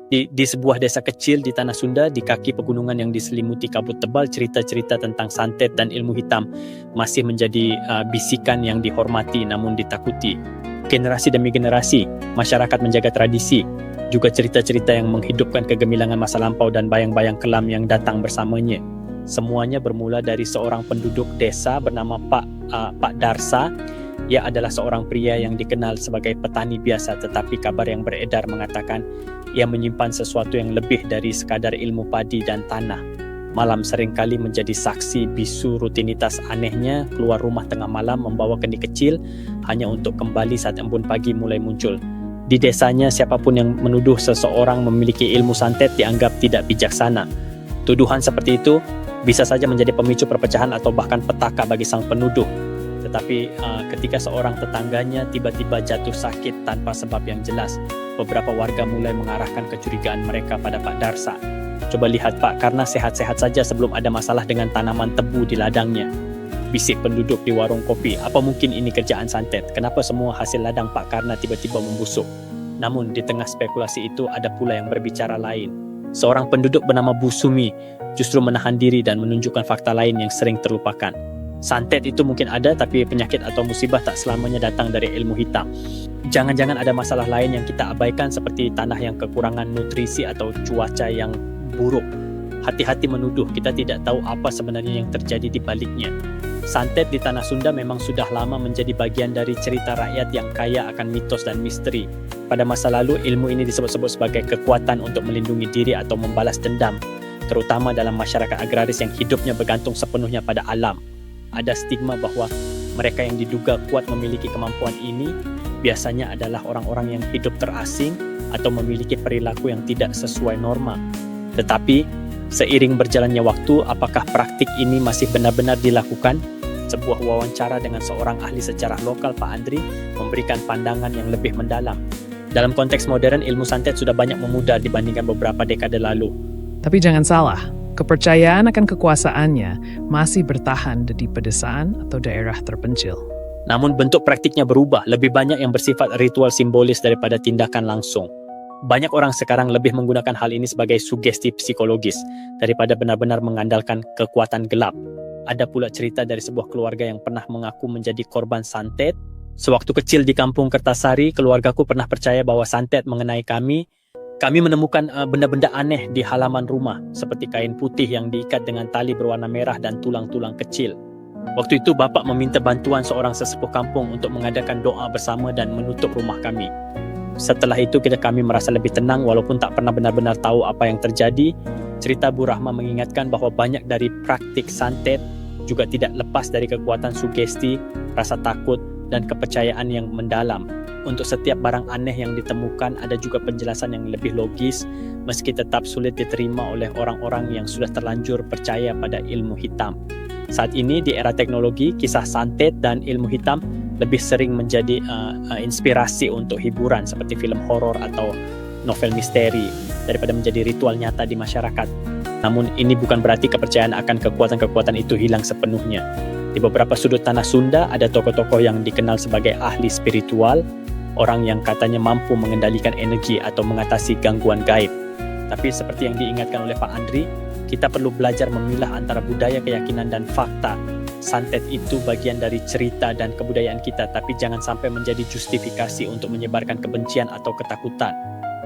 Di sebuah desa kecil di Tanah Sunda, di kaki pegunungan yang diselimuti kabut tebal, cerita-cerita tentang santet dan ilmu hitam masih menjadi bisikan yang dihormati namun ditakuti. Generasi demi generasi, masyarakat menjaga tradisi, juga cerita-cerita yang menghidupkan kegemilangan masa lampau dan bayang-bayang kelam yang datang bersamanya. Semuanya bermula dari seorang penduduk desa bernama Pak Darsa. Ia adalah seorang pria yang dikenal sebagai petani biasa, tetapi kabar yang beredar mengatakan ia menyimpan sesuatu yang lebih dari sekadar ilmu padi dan tanah. Malam seringkali menjadi saksi bisu rutinitas anehnya, keluar rumah tengah malam membawa kendi kecil hanya untuk kembali saat embun pagi mulai muncul. Di desanya, siapapun yang menuduh seseorang memiliki ilmu santet dianggap tidak bijaksana. Tuduhan seperti itu bisa saja menjadi pemicu perpecahan atau bahkan petaka bagi sang penuduh. Tetapi ketika seorang tetangganya tiba-tiba jatuh sakit tanpa sebab yang jelas, beberapa warga mulai mengarahkan kecurigaan mereka pada Pak Darsa. Coba lihat Pak, karena sehat-sehat saja sebelum ada masalah dengan tanaman tebu di ladangnya. Bisik penduduk di warung kopi, apa mungkin ini kerjaan santet? Kenapa semua hasil ladang Pak Karna tiba-tiba membusuk? Namun di tengah spekulasi itu ada pula yang berbicara lain. Seorang penduduk bernama Bu Sumi justru menahan diri dan menunjukkan fakta lain yang sering terlupakan. Santet itu mungkin ada, tapi penyakit atau musibah tak selamanya datang dari ilmu hitam. Jangan-jangan ada masalah lain yang kita abaikan seperti tanah yang kekurangan nutrisi atau cuaca yang buruk. Hati-hati menuduh, kita tidak tahu apa sebenarnya yang terjadi di baliknya. Santet di Tanah Sunda memang sudah lama menjadi bagian dari cerita rakyat yang kaya akan mitos dan misteri. Pada masa lalu, ilmu ini disebut-sebut sebagai kekuatan untuk melindungi diri atau membalas dendam, terutama dalam masyarakat agraris yang hidupnya bergantung sepenuhnya pada alam. Ada stigma bahwa mereka yang diduga kuat memiliki kemampuan ini biasanya adalah orang-orang yang hidup terasing atau memiliki perilaku yang tidak sesuai norma. Tetapi, seiring berjalannya waktu, apakah praktik ini masih benar-benar dilakukan? Sebuah wawancara dengan seorang ahli sejarah lokal, Pak Andri, memberikan pandangan yang lebih mendalam. Dalam konteks modern, ilmu santet sudah banyak memudar dibandingkan beberapa dekade lalu. Tapi jangan salah, kepercayaan akan kekuasaannya masih bertahan di pedesaan atau daerah terpencil. Namun bentuk praktiknya berubah, lebih banyak yang bersifat ritual simbolis daripada tindakan langsung. Banyak orang sekarang lebih menggunakan hal ini sebagai sugesti psikologis daripada benar-benar mengandalkan kekuatan gelap. Ada pula cerita dari sebuah keluarga yang pernah mengaku menjadi korban santet. Sewaktu kecil di kampung Kertasari, keluargaku pernah percaya bahwa santet mengenai kami. Kami menemukan benda-benda aneh di halaman rumah, seperti kain putih yang diikat dengan tali berwarna merah dan tulang-tulang kecil. Waktu itu bapak meminta bantuan seorang sesepuh kampung untuk mengadakan doa bersama dan menutup rumah kami. Setelah itu kami merasa lebih tenang walaupun tak pernah benar-benar tahu apa yang terjadi. Cerita Bu Rahma mengingatkan bahwa banyak dari praktik santet juga tidak lepas dari kekuatan sugesti, rasa takut, dan kepercayaan yang mendalam. Untuk setiap barang aneh yang ditemukan ada juga penjelasan yang lebih logis, meski tetap sulit diterima oleh orang-orang yang sudah terlanjur percaya pada ilmu hitam. Saat ini di era teknologi, kisah santet dan ilmu hitam lebih sering menjadi inspirasi untuk hiburan seperti film horor atau novel misteri daripada menjadi ritual nyata di masyarakat. Namun ini bukan berarti kepercayaan akan kekuatan-kekuatan itu hilang sepenuhnya. Di beberapa sudut Tanah Sunda ada tokoh-tokoh yang dikenal sebagai ahli spiritual, orang yang katanya mampu mengendalikan energi atau mengatasi gangguan gaib. Tapi seperti yang diingatkan oleh Pak Andri, kita perlu belajar memilah antara budaya, keyakinan, dan fakta. Santet itu bagian dari cerita dan kebudayaan kita, tapi jangan sampai menjadi justifikasi untuk menyebarkan kebencian atau ketakutan.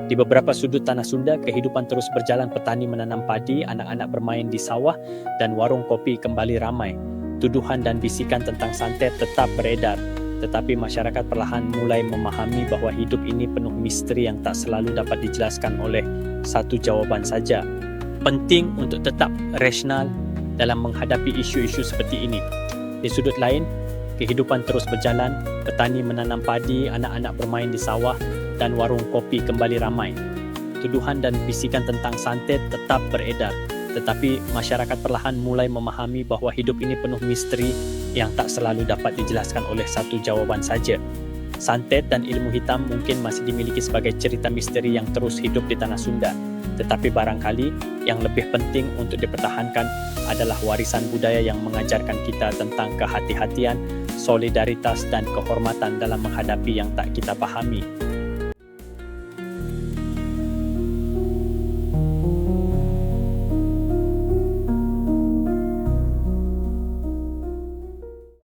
Di beberapa sudut Tanah Sunda, kehidupan terus berjalan, petani menanam padi, anak-anak bermain di sawah, dan warung kopi kembali ramai. Tuduhan dan bisikan tentang santet tetap beredar, tetapi masyarakat perlahan mulai memahami bahwa hidup ini penuh misteri yang tak selalu dapat dijelaskan oleh satu jawaban saja. Penting untuk tetap rasional dalam menghadapi isu-isu seperti ini. Di sudut lain, kehidupan terus berjalan, petani menanam padi, anak-anak bermain di sawah, dan warung kopi kembali ramai. Tuduhan dan bisikan tentang santet tetap beredar, tetapi masyarakat perlahan mulai memahami bahwa hidup ini penuh misteri yang tak selalu dapat dijelaskan oleh satu jawaban saja. Santet dan ilmu hitam mungkin masih dimiliki sebagai cerita misteri yang terus hidup di Tanah Sunda. Tetapi barangkali yang lebih penting untuk dipertahankan adalah warisan budaya yang mengajarkan kita tentang kehati-hatian, solidaritas, dan kehormatan dalam menghadapi yang tak kita pahami.